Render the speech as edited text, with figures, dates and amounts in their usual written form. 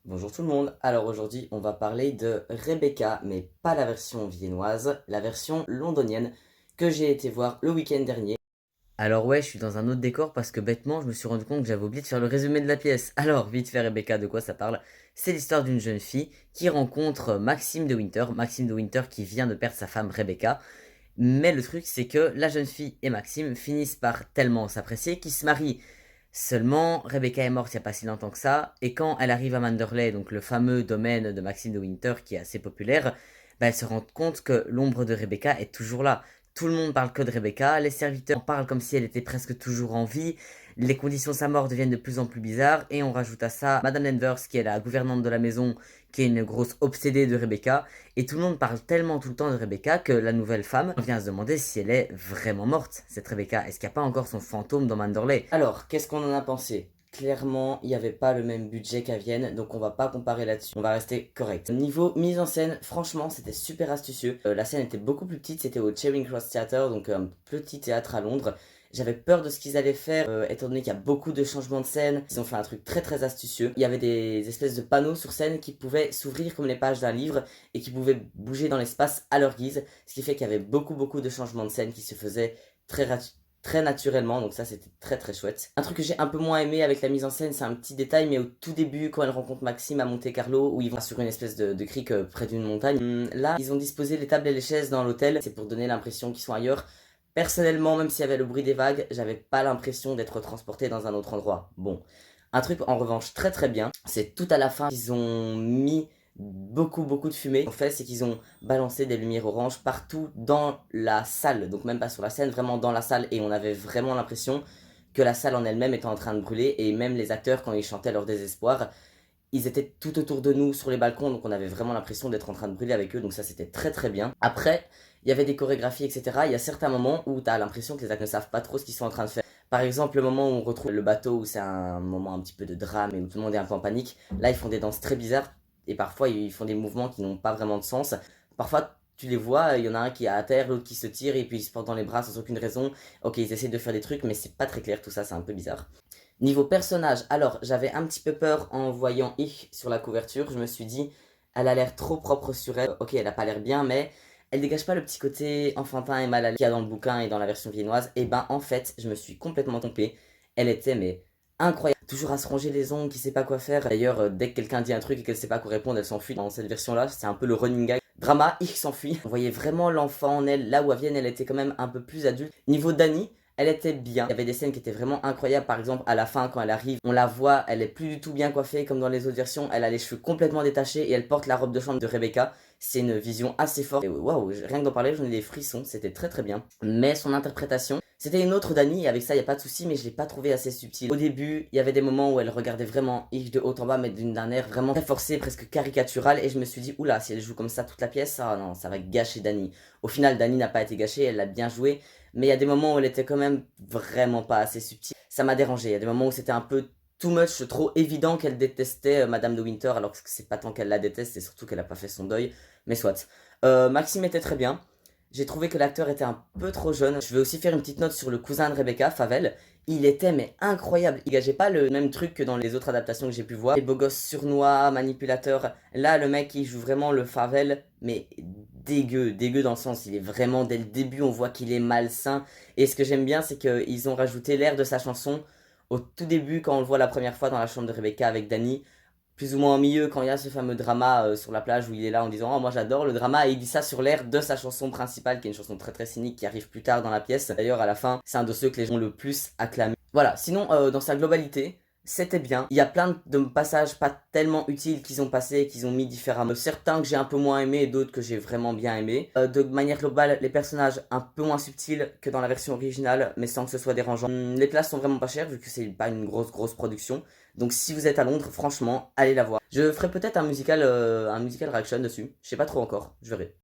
Bonjour tout le monde, alors aujourd'hui on va parler de Rebecca, mais pas la version viennoise, la version londonienne que j'ai été voir le week-end dernier. Alors ouais, je suis dans un autre décor parce que bêtement je me suis rendu compte que j'avais oublié de faire le résumé de la pièce. Alors vite fait Rebecca, de quoi ça parle? C'est l'histoire d'une jeune fille qui rencontre Maxime de Winter qui vient de perdre sa femme Rebecca. Mais le truc, c'est que la jeune fille et Maxime finissent par tellement s'apprécier qu'ils se marient. Seulement, Rebecca est morte il n'y a pas si longtemps que ça, et quand elle arrive à Manderley, donc le fameux domaine de Maxime de Winter qui est assez populaire, bah, elle se rend compte que l'ombre de Rebecca est toujours là. Tout le monde parle que de Rebecca, les serviteurs en parlent comme si elle était presque toujours en vie, les conditions de sa mort deviennent de plus en plus bizarres, et on rajoute à ça Madame Danvers, qui est la gouvernante de la maison, qui est une grosse obsédée de Rebecca, et tout le monde parle tellement tout le temps de Rebecca que la nouvelle femme vient se demander si elle est vraiment morte, cette Rebecca. Est-ce qu'il n'y a pas encore son fantôme dans Manderley? Alors, qu'est-ce qu'on en a pensé? Clairement, il n'y avait pas le même budget qu'à Vienne, donc on va pas comparer là-dessus. On va rester correct. Niveau mise en scène, franchement, c'était super astucieux. La scène était beaucoup plus petite, c'était au Charing Cross Theatre, donc un petit théâtre à Londres. J'avais peur de ce qu'ils allaient faire, étant donné qu'il y a beaucoup de changements de scène. Ils ont fait un truc très très astucieux. Il y avait des espèces de panneaux sur scène qui pouvaient s'ouvrir comme les pages d'un livre et qui pouvaient bouger dans l'espace à leur guise. Ce qui fait qu'il y avait beaucoup de changements de scène qui se faisaient très naturellement, donc ça c'était très très chouette. Un truc que j'ai un peu moins aimé avec la mise en scène, c'est un petit détail, mais au tout début, quand elle rencontre Maxime à Monte Carlo, où ils vont sur une espèce de crique près d'une montagne, là, ils ont disposé les tables et les chaises dans l'hôtel, c'est pour donner l'impression qu'ils sont ailleurs. Personnellement, même s'il y avait le bruit des vagues, j'avais pas l'impression d'être transporté dans un autre endroit. Bon, un truc en revanche très très bien, c'est tout à la fin, ils ont mis beaucoup de fumée. Ce qu'ils ont fait, c'est qu'ils ont balancé des lumières oranges partout dans la salle, donc même pas sur la scène, vraiment dans la salle, et on avait vraiment l'impression que la salle en elle-même était en train de brûler, et même les acteurs, quand ils chantaient leur désespoir, ils étaient tout autour de nous sur les balcons, donc on avait vraiment l'impression d'être en train de brûler avec eux, donc ça c'était très très bien. Après, il y avait des chorégraphies, etc. Il y a certains moments où t'as l'impression que les acteurs ne savent pas trop ce qu'ils sont en train de faire. Par exemple, le moment où on retrouve le bateau, où c'est un moment un petit peu de drame et où tout le monde est un peu en panique, là ils font des danses très bizarres, et parfois ils font des mouvements qui n'ont pas vraiment de sens. Parfois, tu les vois, il y en a un qui est à terre, l'autre qui se tire, et puis ils se portent dans les bras sans aucune raison. Ok, ils essaient de faire des trucs, mais c'est pas très clair tout ça, c'est un peu bizarre. Niveau personnage, alors j'avais un petit peu peur en voyant Ich sur la couverture. Je me suis dit, elle a l'air trop propre sur elle. Ok, elle a pas l'air bien, mais elle dégage pas le petit côté enfantin et mal à l'aise qu'il y a dans le bouquin et dans la version viennoise. Et ben en fait, je me suis complètement trompé. Elle était mais incroyable. Toujours à se ronger les ongles, qui sait pas quoi faire. D'ailleurs, dès que quelqu'un dit un truc et qu'elle sait pas quoi répondre, elle s'enfuit. Dans cette version-là, c'est un peu le running gag. Drama, Ich s'enfuit. On voyait vraiment l'enfant en elle. Là où à Vienne, elle était quand même un peu plus adulte. Niveau Dani, elle était bien. Il y avait des scènes qui étaient vraiment incroyables. Par exemple, à la fin, quand elle arrive, on la voit, elle est plus du tout bien coiffée comme dans les autres versions. Elle a les cheveux complètement détachés et elle porte la robe de chambre de Rebecca. C'est une vision assez forte. Et waouh, rien que d'en parler, j'en ai des frissons. C'était très très bien. Mais son interprétation, c'était une autre Dani. Et avec ça, il n'y a pas de souci, mais je l'ai pas trouvé assez subtil. Au début, il y avait des moments où elle regardait vraiment Yves de haut en bas, mais d'un air vraiment très forcé, presque caricatural. Et je me suis dit, oula, si elle joue comme ça toute la pièce, ah non, ça va gâcher Dani. Au final, Dani n'a pas été gâchée, elle l'a bien joué. Mais il y a des moments où elle était quand même vraiment pas assez subtile. Ça m'a dérangé. Il y a des moments où c'était un peu too much, trop évident qu'elle détestait Madame de Winter, alors que c'est pas tant qu'elle la déteste, c'est surtout qu'elle a pas fait son deuil. Mais soit. Maxime était très bien. J'ai trouvé que l'acteur était un peu trop jeune. Je vais aussi faire une petite note sur le cousin de Rebecca, Favel. Il était mais incroyable. Il gageait pas le même truc que dans les autres adaptations que j'ai pu voir. Les beaux gosses surnois, manipulateurs. Là, le mec, il joue vraiment le Favel, mais dégueu dans le sens, il est vraiment, dès le début, on voit qu'il est malsain. Et ce que j'aime bien, c'est qu'ils ont rajouté l'air de sa chanson au tout début, quand on le voit la première fois dans la chambre de Rebecca avec Danny. Plus ou moins au milieu, quand il y a ce fameux drama sur la plage où il est là en disant « Oh, moi j'adore le drama », et il dit ça sur l'air de sa chanson principale, qui est une chanson très très cynique qui arrive plus tard dans la pièce. D'ailleurs, à la fin, c'est un de ceux que les gens ont le plus acclamé. Voilà, sinon, dans sa globalité, c'était bien. Il y a plein de passages pas tellement utiles qu'ils ont passés, qu'ils ont mis différemment. Certains que j'ai un peu moins aimés et d'autres que j'ai vraiment bien aimés. De manière globale, les personnages un peu moins subtils que dans la version originale, mais sans que ce soit dérangeant. Les places sont vraiment pas chères vu que c'est pas une grosse production. Donc si vous êtes à Londres, franchement, allez la voir. Je ferai peut-être un musical reaction dessus. Je sais pas trop encore, je verrai.